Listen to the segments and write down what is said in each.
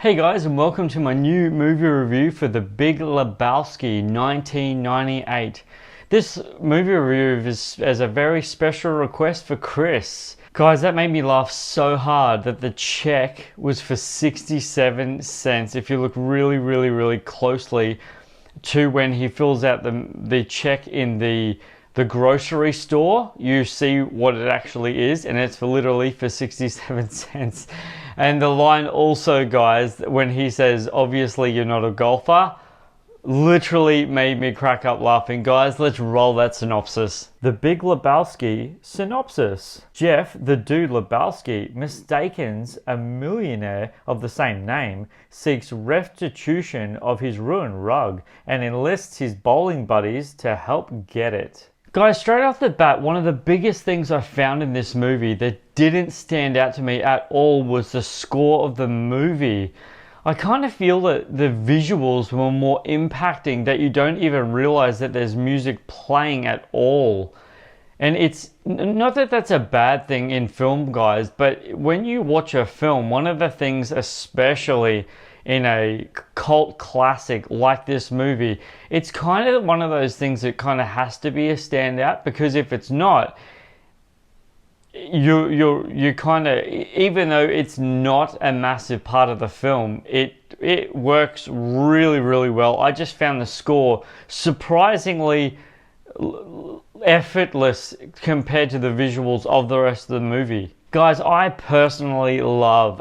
Hey guys, and welcome to my new movie review for The Big Lebowski 1998. This movie review is as a very special request for Chris. Guys, that made me laugh so hard that the check was for 67 cents. If you look really closely to when he fills out the check in the grocery store, you see what it actually is, and it's literally for 67 cents. And the line also, guys, when he says, obviously you're not a golfer, literally made me crack up laughing. Guys, let's roll that synopsis. The Big Lebowski synopsis. Jeff, the dude Lebowski, mistakens a millionaire of the same name, seeks restitution of his ruined rug, and enlists his bowling buddies to help get it. Guys, straight off the bat, one of the biggest things I found in this movie that didn't stand out to me at all was the score of the movie. I kind of feel that the visuals were more impacting, that you don't even realize that there's music playing at all. And it's not that that's a bad thing in film, guys, but when you watch a film, one of the things, especially in a cult classic like this movie, it's kind of one of those things that kind of has to be a standout, because if it's not, you kind of, even though it's not a massive part of the film, it works really well. I just found the score surprisingly effortless compared to the visuals of the rest of the movie. Guys, I personally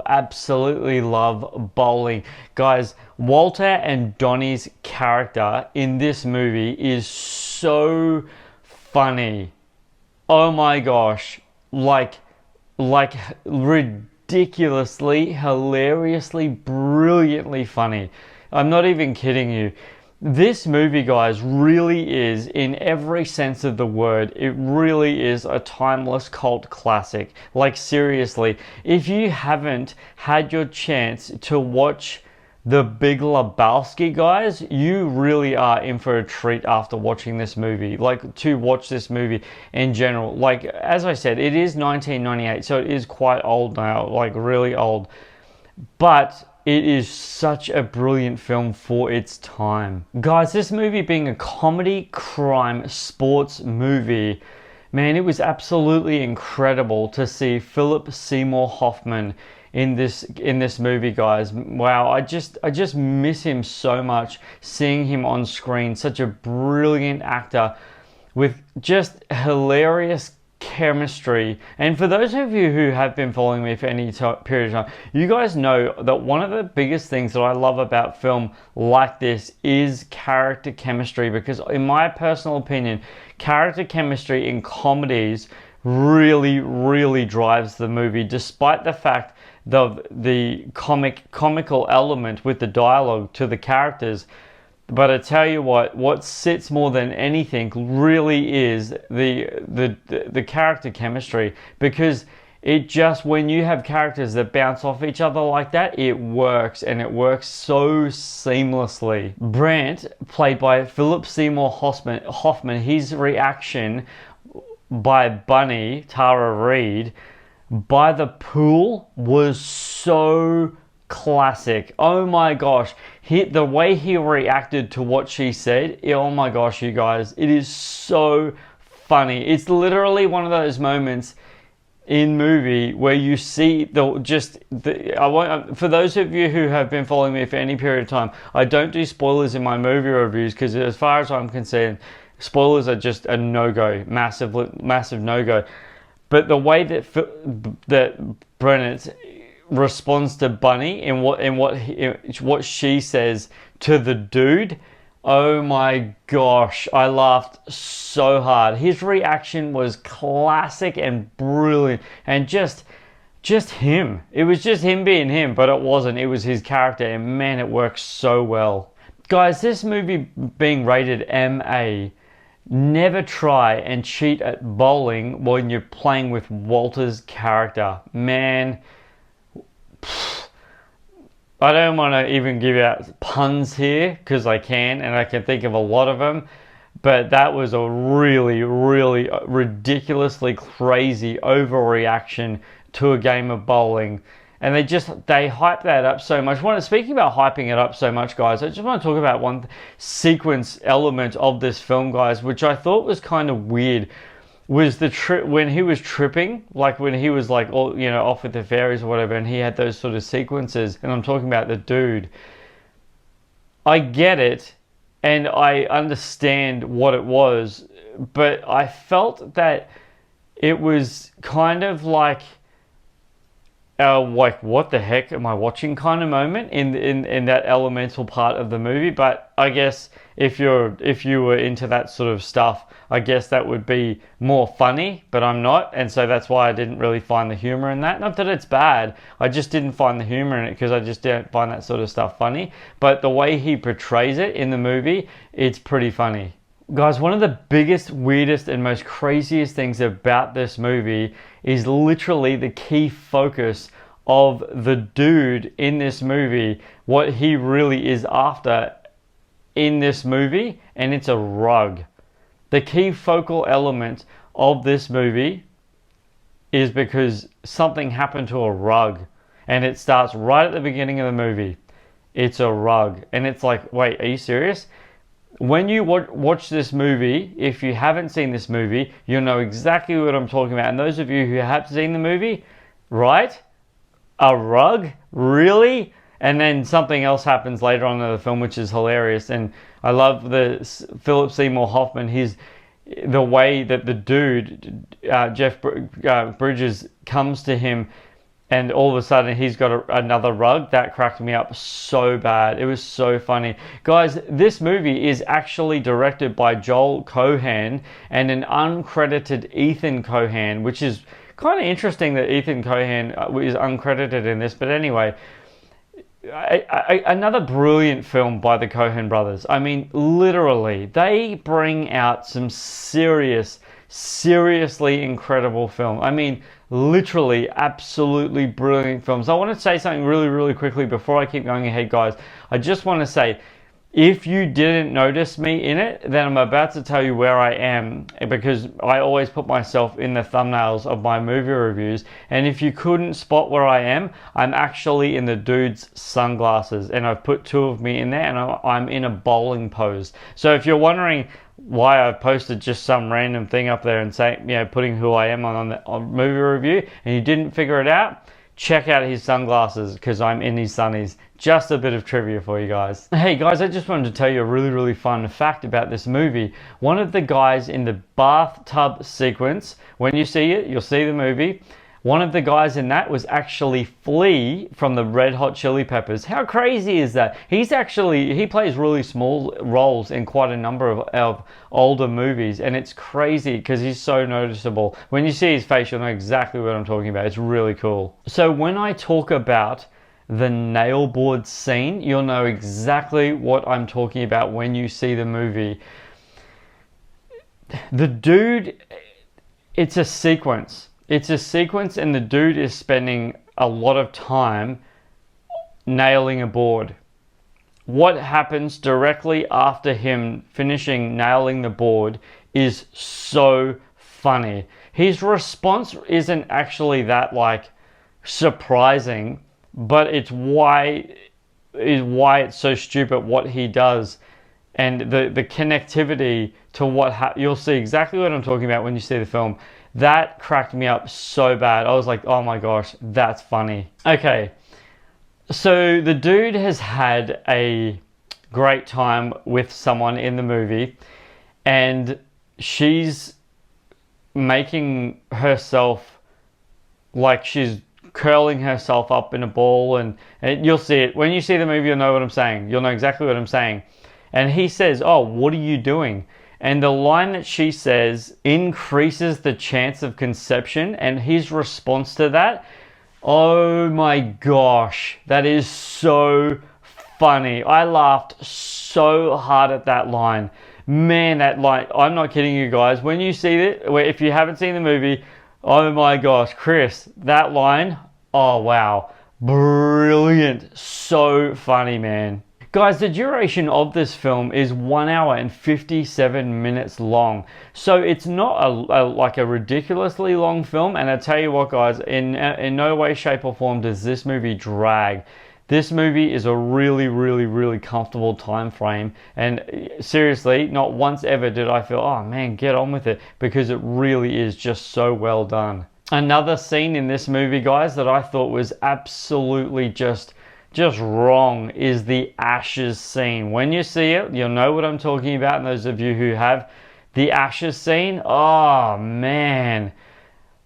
absolutely love bowling. Guys, Walter and Donnie's character in this movie is so funny. Oh my gosh. Like ridiculously, hilariously, brilliantly funny. I'm not even kidding you. This movie, guys, really is, in every sense of the word, it really is a timeless cult classic. Like, seriously, if you haven't had your chance to watch The Big Lebowski, guys, you really are in for a treat after watching this movie. Like, to watch this movie in general. Like, as I said, it is 1998, so it is quite old now, like really old. But it is such a brilliant film for its time. Guys, this movie being a comedy, crime, sports movie, man, it was absolutely incredible to see Philip Seymour Hoffman in this movie, guys. Wow, I just miss him so much, seeing him on screen. Such a brilliant actor with just hilarious chemistry. And for those of you who have been following me for any period of time, you guys know that one of the biggest things that I love about film like this is character chemistry, because in my personal opinion, character chemistry in comedies really drives the movie, despite the fact the comical element with the dialogue to the characters. But I tell you what sits more than anything really is the character chemistry, because it just, when you have characters that bounce off each other like that, it works, and it works so seamlessly. Brant, played by Philip Seymour Hoffman, his reaction by Bunny, Tara Reid, by the pool was so classic. Oh my gosh, the way he reacted to what she said, oh my gosh, you guys, it is so funny. It's literally one of those moments in movie where you see for those of you who have been following me for any period of time, I don't do spoilers in my movie reviews, because as far as I'm concerned, spoilers are just a no-go, massive no-go. But the way that Brennett responds to Bunny and what she says to the dude, oh my gosh, I laughed so hard. His reaction was classic and brilliant, and just him. It was just him being him, but it wasn't. It was his character, and man, it works so well. Guys, this movie being rated MA, never try and cheat at bowling when you're playing with Walter's character. Man, I don't want to even give out puns here, because I can, and I can think of a lot of them, but that was a really ridiculously crazy overreaction to a game of bowling. And they hype that up so much. Speaking about hyping it up so much, guys, I just want to talk about one sequence element of this film, guys, which I thought was kind of weird. Was the trip when he was tripping, like when he was like all, off with the fairies or whatever, and he had those sort of sequences. And I'm talking about the dude. I get it, and I understand what it was, but I felt that it was kind of like what the heck am I watching kind of moment in that elemental part of the movie. But I guess if you were into that sort of stuff, I guess that would be more funny, but I'm not, and so that's why I didn't really find the humor in that. Not that it's bad, I just didn't find the humor in it because I just didn't find that sort of stuff funny. But the way he portrays it in the movie, it's pretty funny. Guys, one of the biggest, weirdest, and most craziest things about this movie is literally the key focus of the dude in this movie, what he really is after in this movie, and it's a rug. The key focal element of this movie is because something happened to a rug, and it starts right at the beginning of the movie. It's a rug, and it's like, wait, are you serious? When you watch this movie, if you haven't seen this movie, you'll know exactly what I'm talking about. And those of you who have seen the movie, right? A rug? Really? And then something else happens later on in the film, which is hilarious. And I love the Philip Seymour Hoffman. The way that the dude, Jeff Bridges, comes to him, and all of a sudden he's got another rug. That cracked me up so bad. It was so funny. Guys, this movie is actually directed by Joel Cohen and an uncredited Ethan Cohen, which is kind of interesting that Ethan Cohen is uncredited in this. But anyway, another brilliant film by the Cohen brothers. I mean, literally, they bring out some seriously incredible film. I mean, literally, absolutely brilliant films. I want to say something really, really quickly before I keep going ahead, guys. I just want to say, if you didn't notice me in it, then I'm about to tell you where I am, because I always put myself in the thumbnails of my movie reviews. And if you couldn't spot where I am, I'm actually in the dude's sunglasses, and I've put two of me in there, and I'm in a bowling pose. So if you're wondering why I've posted just some random thing up there and saying, putting who I am on movie review, and you didn't figure it out, check out his sunglasses, because I'm in his sunnies. Just a bit of trivia for you guys. Hey guys, I just wanted to tell you a really, really fun fact about this movie. One of the guys in the bathtub sequence, when you see it, you'll see the movie. One of the guys in that was actually Flea from the Red Hot Chili Peppers. How crazy is that? He plays really small roles in quite a number of older movies, and it's crazy because he's so noticeable. When you see his face, you'll know exactly what I'm talking about. It's really cool. So when I talk about the nail board scene, you'll know exactly what I'm talking about when you see the movie. The dude, it's a sequence. It's a sequence, and the dude is spending a lot of time nailing a board. What happens directly after him finishing nailing the board is so funny. His response isn't actually that surprising, but it's why it's so stupid what he does, and the connectivity to you'll see exactly what I'm talking about when you see the film. That cracked me up so bad. I was like, oh my gosh, that's funny. Okay, so the dude has had a great time with someone in the movie, and she's making herself like she's curling herself up in a ball, and you'll see it. When you see the movie, you'll know what I'm saying. You'll know exactly what I'm saying. And he says, oh, what are you doing? And the line that she says increases the chance of conception, and his response to that, oh my gosh, that is so funny. I laughed so hard at that line. Man, that line, I'm not kidding you guys. When you see it, if you haven't seen the movie, oh my gosh, Chris, that line, oh wow, brilliant. So funny, man. Guys, the duration of this film is 1 hour and 57 minutes long. So it's not like a ridiculously long film. And I tell you what, guys, in no way, shape or form does this movie drag. This movie is a really, really, really comfortable time frame. And seriously, not once ever did I feel, oh man, get on with it, because it really is just so well done. Another scene in this movie, guys, that I thought was absolutely just wrong is the ashes scene. When you see it, you'll know what I'm talking about. And those of you who have the ashes scene, oh man,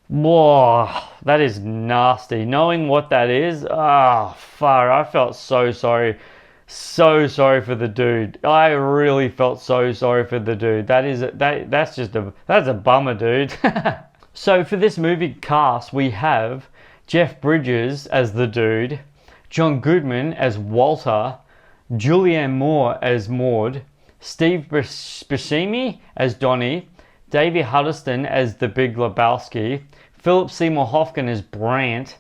whoa, that is nasty. Knowing what that is, oh far, I felt so sorry for the dude. I really felt so sorry for the dude. That's a bummer, dude. So for this movie cast, we have Jeff Bridges as the dude, John Goodman as Walter, Julianne Moore as Maud, Steve Buscemi as Donnie, Davey Huddleston as the Big Lebowski, Philip Seymour Hoffman as Brant,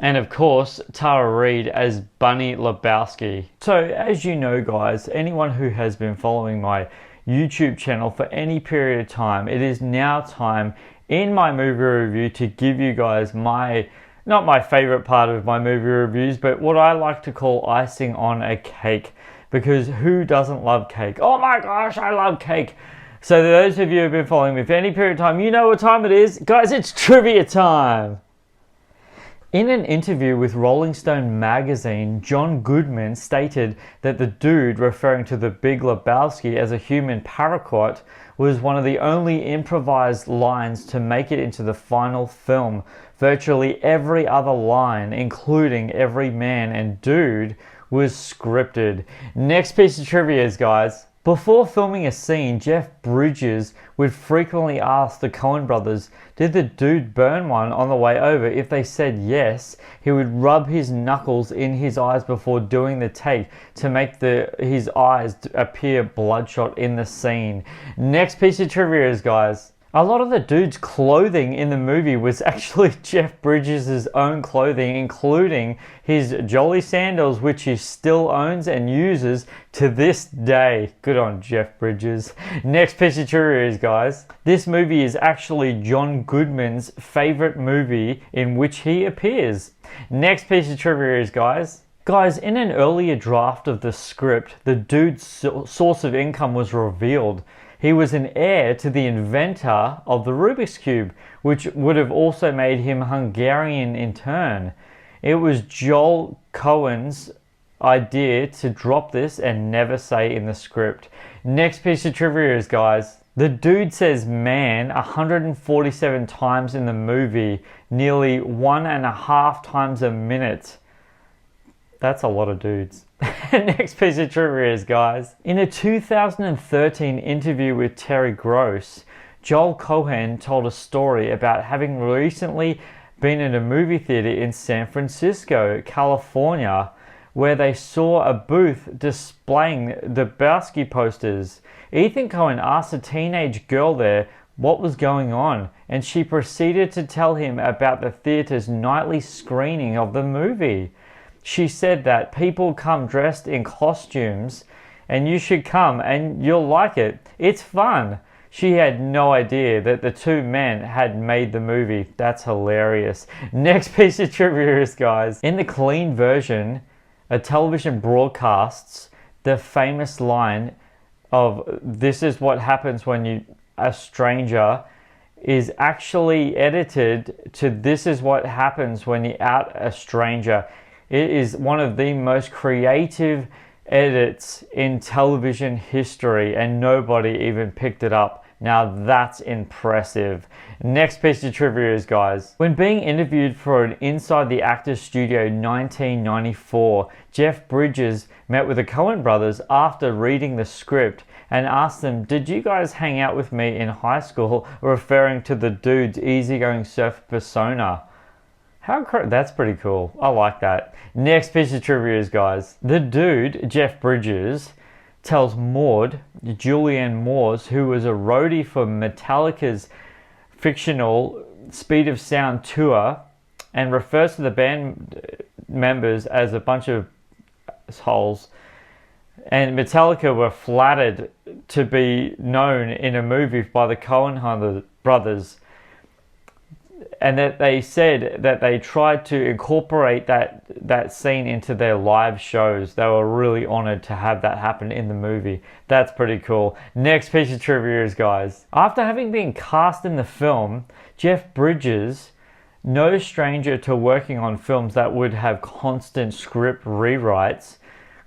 and of course Tara Reid as Bunny Lebowski. So as you know, guys, anyone who has been following my YouTube channel for any period of time, it is now time in my movie review to give you guys not my favorite part of my movie reviews, but what I like to call icing on a cake. Because who doesn't love cake? Oh my gosh, I love cake. So those of you who have been following me for any period of time, you know what time it is. Guys, it's trivia time. In an interview with Rolling Stone magazine, John Goodman stated that the dude, referring to the Big Lebowski as a human paraquat, was one of the only improvised lines to make it into the final film. Virtually every other line, including every man and dude, was scripted. Next piece of trivia is, guys, before filming a scene, Jeff Bridges would frequently ask the Coen brothers, did the dude burn one on the way over? If they said yes, he would rub his knuckles in his eyes before doing the take to make his eyes appear bloodshot in the scene. Next piece of trivia is, guys, a lot of the dude's clothing in the movie was actually Jeff Bridges' own clothing, including his Jolly sandals, which he still owns and uses to this day. Good on Jeff Bridges. Next piece of trivia is, guys, this movie is actually John Goodman's favorite movie in which he appears. Next piece of trivia is, guys, in an earlier draft of the script, the dude's source of income was revealed. He was an heir to the inventor of the Rubik's Cube, which would have also made him Hungarian in turn. It was Joel Coen's idea to drop this and never say in the script. Next piece of trivia is, guys, the dude says man 147 times in the movie, nearly 1.5 times a minute. That's a lot of dudes. Next piece of trivia is, guys, in a 2013 interview with Terry Gross, Joel Coen told a story about having recently been in a movie theater in San Francisco, California, where they saw a booth displaying the Lebowski posters. Ethan Coen asked a teenage girl there what was going on, and she proceeded to tell him about the theater's nightly screening of the movie. She said that people come dressed in costumes and you should come and you'll like it. It's fun. She had no idea that the two men had made the movie. That's hilarious. Next piece of trivia is, guys, in the clean version, a television broadcasts the famous line of "This is what happens when a stranger," is actually edited to "This is what happens when you out a stranger." It is one of the most creative edits in television history, and nobody even picked it up. Now that's impressive. Next piece of trivia is, guys, when being interviewed for an Inside the Actors Studio 1994, Jeff Bridges met with the Coen brothers after reading the script and asked them, did you guys hang out with me in high school, referring to the dude's easygoing surfer persona. That's pretty cool. I like that. Next piece of trivia is, guys, the dude, Jeff Bridges, tells Maud, Julianne Moore, who was a roadie for Metallica's fictional Speed of Sound tour, and refers to the band members as a bunch of holes. And Metallica were flattered to be known in a movie by the Coen brothers, and that they said that they tried to incorporate that scene into their live shows. They were really honored to have that happen in the movie. That's pretty cool. Next piece of trivia is, guys, after having been cast in the film, Jeff Bridges, no stranger to working on films that would have constant script rewrites,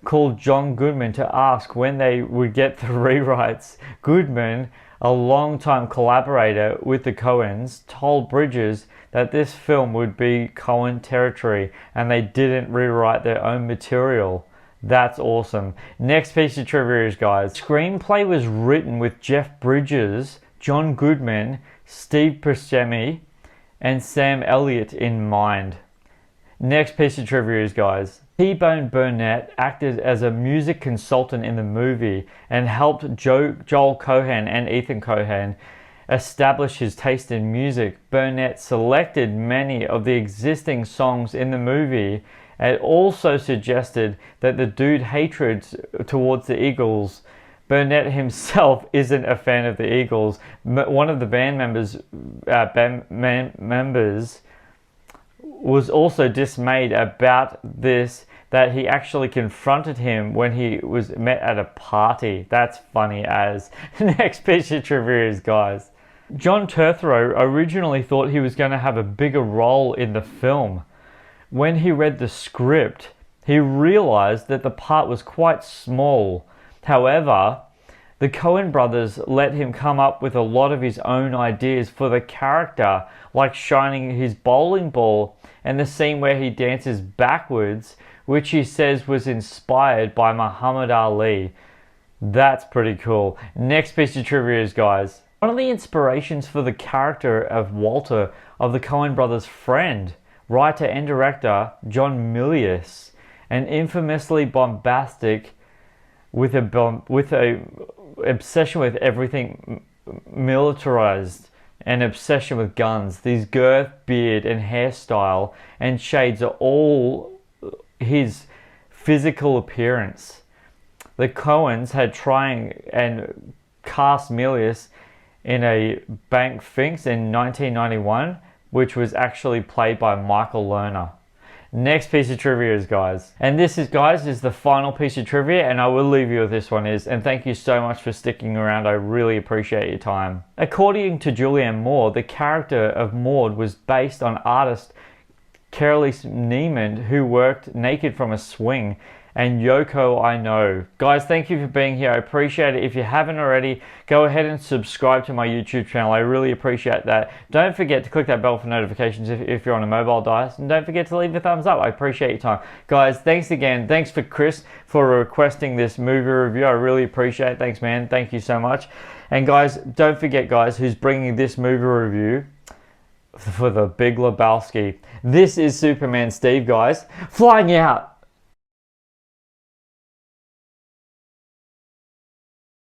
called John Goodman to ask when they would get the rewrites. Goodman, a longtime collaborator with the Coens, told Bridges that this film would be Coen territory and they didn't rewrite their own material. That's awesome. Next piece of trivia is, guys, screenplay was written with Jeff Bridges, John Goodman, Steve Buscemi, and Sam Elliott in mind. Next piece of trivia is, guys, T-Bone Burnett acted as a music consultant in the movie and helped Joel Cohen and Ethan Cohen establish his taste in music. Burnett selected many of the existing songs in the movie and also suggested that the dude's hatred towards the Eagles. Burnett himself isn't a fan of the Eagles. One of the band members was also dismayed about this, that he actually confronted him when he was met at a party. That's funny as. Next piece of trivia is, guys, John Turturro originally thought he was going to have a bigger role in the film. When he read the script, he realized that the part was quite small. However, the Coen brothers let him come up with a lot of his own ideas for the character, like shining his bowling ball and the scene where he dances backwards, which he says was inspired by Muhammad Ali. That's pretty cool. Next piece of trivia is, guys, one of the inspirations for the character of Walter, of the Coen brothers' friend, writer and director John Milius, an infamously bombastic with a obsession with everything militarized, an obsession with guns. These girth, beard, and hairstyle and shades are all his physical appearance. The Coens had tried and cast Milius in a Bank Finks in 1991, which was actually played by Michael Lerner. Next piece of trivia is, guys, and this is, guys, is the final piece of trivia, and I will leave you with this one is, and thank you so much for sticking around. I really appreciate your time. According to Julianne Moore, the character of Maud was based on artist Carolee Neiman, who worked naked from a swing, and Yoko I Know. Guys, thank you for being here. I appreciate it. If you haven't already, go ahead and subscribe to my YouTube channel. I really appreciate that. Don't forget to click that bell for notifications if you're on a mobile device, and don't forget to leave a thumbs up. I appreciate your time. Guys, thanks again. Thanks for Chris for requesting this movie review. I really appreciate it. Thanks, man. Thank you so much. And guys, don't forget, guys, who's bringing this movie review for the Big Lebowski. This is Superman Steve, guys. Flying out.